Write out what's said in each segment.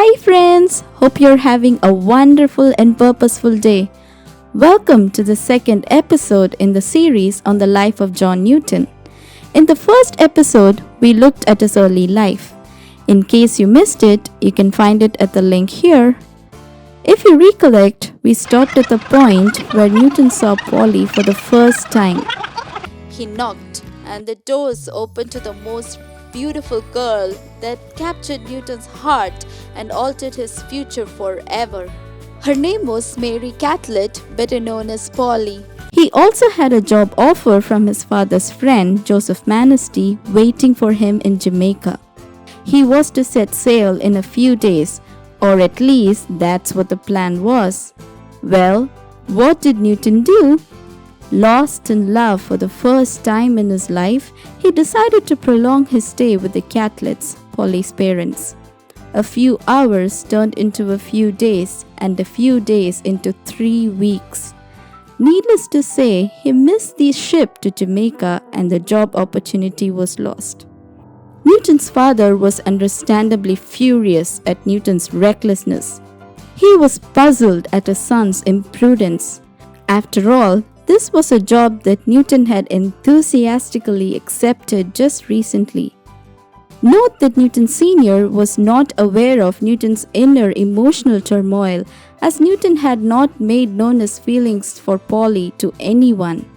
Hi, friends! Hope you're having a wonderful and purposeful day. Welcome to the second episode in the series on the life of John Newton. In the first episode, we looked at his early life. In case you missed it, you can find it at the link here. If you recollect, we stopped at the point where Newton saw Polly for the first time. He knocked, and the doors opened to the most beautiful girl that captured Newton's heart and altered his future forever. Her name was Mary Catlett, better known as Polly. He also had a job offer from his father's friend, Joseph Manistee, waiting for him in Jamaica. He was to set sail in a few days, or at least that's what the plan was. Well, what did Newton do? Lost in love for the first time in his life, he decided to prolong his stay with the Catletts, Polly's parents. A few hours turned into a few days, and a few days into 3 weeks. Needless to say, he missed the ship to Jamaica and the job opportunity was lost. Newton's father was understandably furious at Newton's recklessness. He was puzzled at his son's imprudence. After all, this was a job that Newton had enthusiastically accepted just recently. Note that Newton Sr. was not aware of Newton's inner emotional turmoil, as Newton had not made known his feelings for Polly to anyone.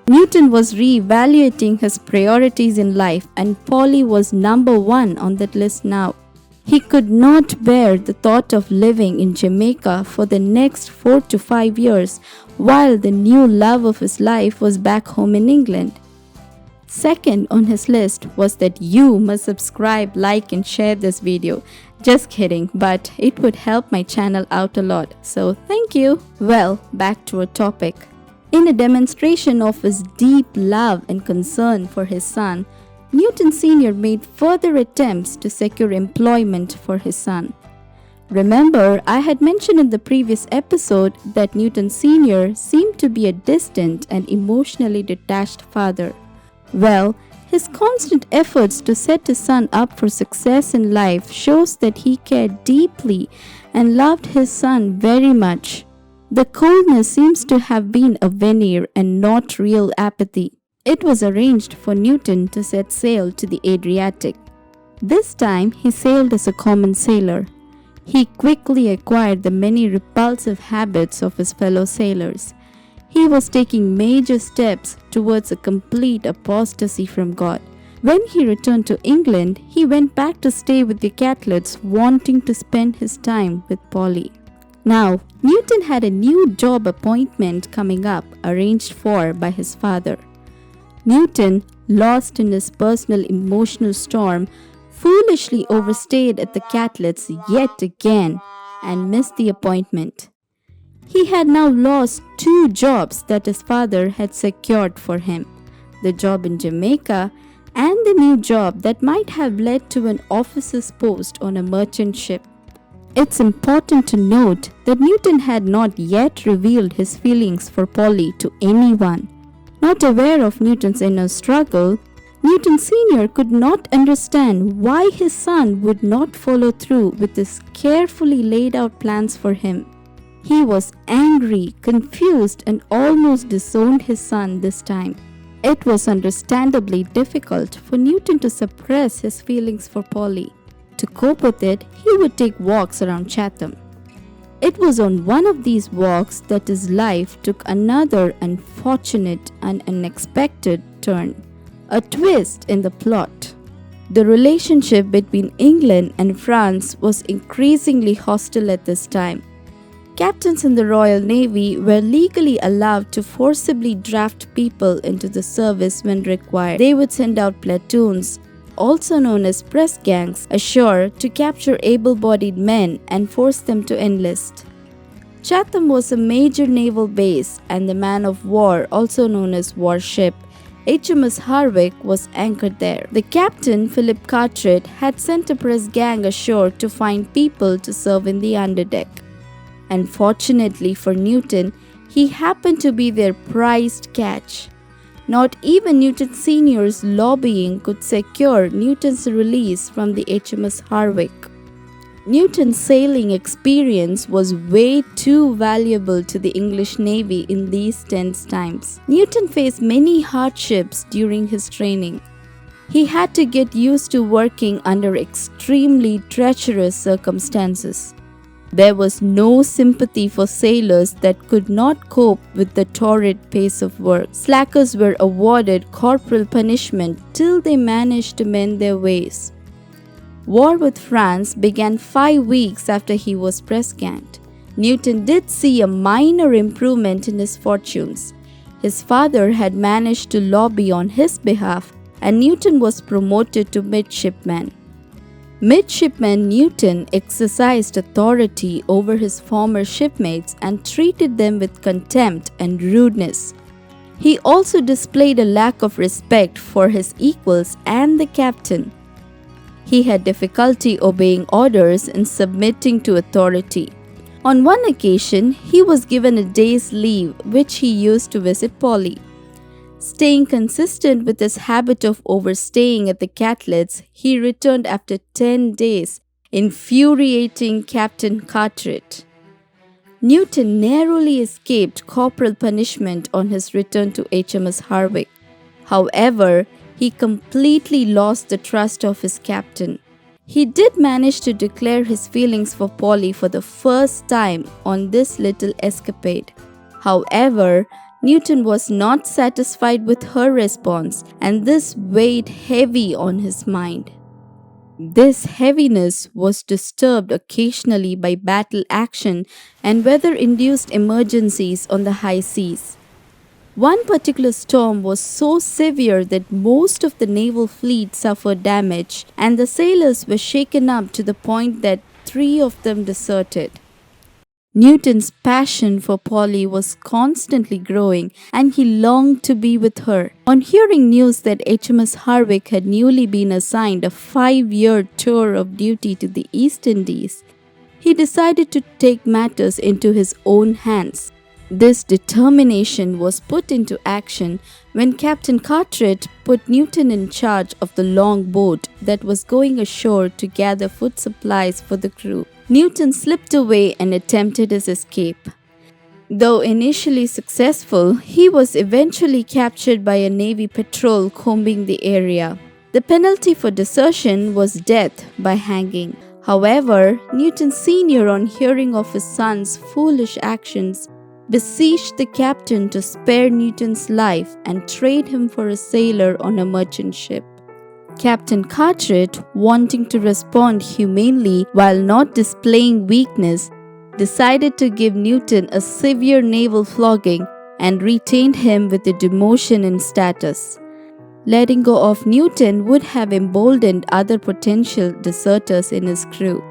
Newton was re-evaluating his priorities in life, and Polly was number one on that list now. He could not bear the thought of living in Jamaica for the next 4 to 5 years while the new love of his life was back home in England. Second on his list was that you must subscribe, like and share this video. Just kidding, but it would help my channel out a lot, so thank you. Well, back to our topic. In a demonstration of his deep love and concern for his son, Newton Sr. made further attempts to secure employment for his son. Remember, I had mentioned in the previous episode that Newton Sr. seemed to be a distant and emotionally detached father. Well, his constant efforts to set his son up for success in life shows that he cared deeply and loved his son very much. The coldness seems to have been a veneer and not real apathy. It was arranged for Newton to set sail to the Adriatic. This time he sailed as a common sailor. He quickly acquired the many repulsive habits of his fellow sailors. He was taking major steps towards a complete apostasy from God. When he returned to England, he went back to stay with the Catletts, wanting to spend his time with Polly. Now, Newton had a new job appointment coming up, arranged for by his father. Newton, lost in his personal emotional storm, foolishly overstayed at the Catletts yet again and missed the appointment. He had now lost 2 jobs that his father had secured for him, the job in Jamaica and the new job that might have led to an officer's post on a merchant ship. It's important to note that Newton had not yet revealed his feelings for Polly to anyone. Not aware of Newton's inner struggle, Newton Sr. could not understand why his son would not follow through with his carefully laid out plans for him. He was angry, confused, and almost disowned his son this time. It was understandably difficult for Newton to suppress his feelings for Polly. To cope with it, he would take walks around Chatham. It was on one of these walks that his life took another unfortunate and unexpected turn, a twist in the plot. The relationship between England and France was increasingly hostile at this time. Captains in the Royal Navy were legally allowed to forcibly draft people into the service when required. They would send out platoons, also known as press gangs, ashore to capture able-bodied men and force them to enlist. Chatham was a major naval base, and the man of war, also known as warship, HMS Harwich, was anchored there. The captain, Philip Carteret, had sent a press gang ashore to find people to serve in the underdeck. Unfortunately for Newton, he happened to be their prized catch. Not even Newton Sr.'s lobbying could secure Newton's release from the HMS Harwich. Newton's sailing experience was way too valuable to the English Navy in these tense times. Newton faced many hardships during his training. He had to get used to working under extremely treacherous circumstances. There was no sympathy for sailors that could not cope with the torrid pace of work. Slackers were awarded corporal punishment till they managed to mend their ways. War with France began 5 weeks after he was press ganged. Newton did see a minor improvement in his fortunes. His father had managed to lobby on his behalf, and Newton was promoted to midshipman. Midshipman Newton exercised authority over his former shipmates and treated them with contempt and rudeness. He also displayed a lack of respect for his equals and the captain. He had difficulty obeying orders and submitting to authority. On one occasion, he was given a day's leave, which he used to visit Polly. Staying consistent with his habit of overstaying at the Catlets, he returned after 10 days, infuriating Captain Carteret. Newton narrowly escaped corporal punishment on his return to HMS Harwich. However, he completely lost the trust of his captain. He did manage to declare his feelings for Polly for the first time on this little escapade. However, Newton was not satisfied with her response, and this weighed heavy on his mind. This heaviness was disturbed occasionally by battle action and weather-induced emergencies on the high seas. One particular storm was so severe that most of the naval fleet suffered damage, and the sailors were shaken up to the point that 3 of them deserted. Newton's passion for Polly was constantly growing, and he longed to be with her. On hearing news that HMS Harwich had newly been assigned a 5-year tour of duty to the East Indies, he decided to take matters into his own hands. This determination was put into action when Captain Carteret put Newton in charge of the long boat that was going ashore to gather food supplies for the crew. Newton slipped away and attempted his escape. Though initially successful, he was eventually captured by a Navy patrol combing the area. The penalty for desertion was death by hanging. However, Newton Sr., on hearing of his son's foolish actions, beseeched the captain to spare Newton's life and trade him for a sailor on a merchant ship. Captain Carteret, wanting to respond humanely while not displaying weakness, decided to give Newton a severe naval flogging and retained him with a demotion in status. Letting go of Newton would have emboldened other potential deserters in his crew.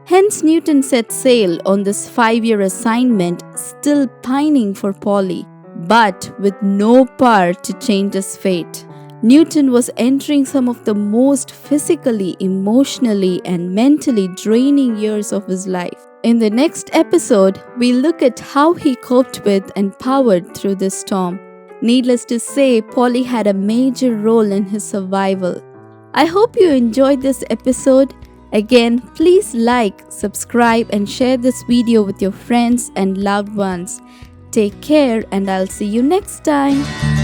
Hence, Newton set sail on this 5-year assignment, still pining for Polly, but with no power to change his fate. Newton was entering some of the most physically, emotionally, and mentally draining years of his life. In the next episode, we look at how he coped with and powered through this storm. Needless to say, Polly had a major role in his survival. I hope you enjoyed this episode. Again, please like, subscribe, and share this video with your friends and loved ones. Take care, and I'll see you next time.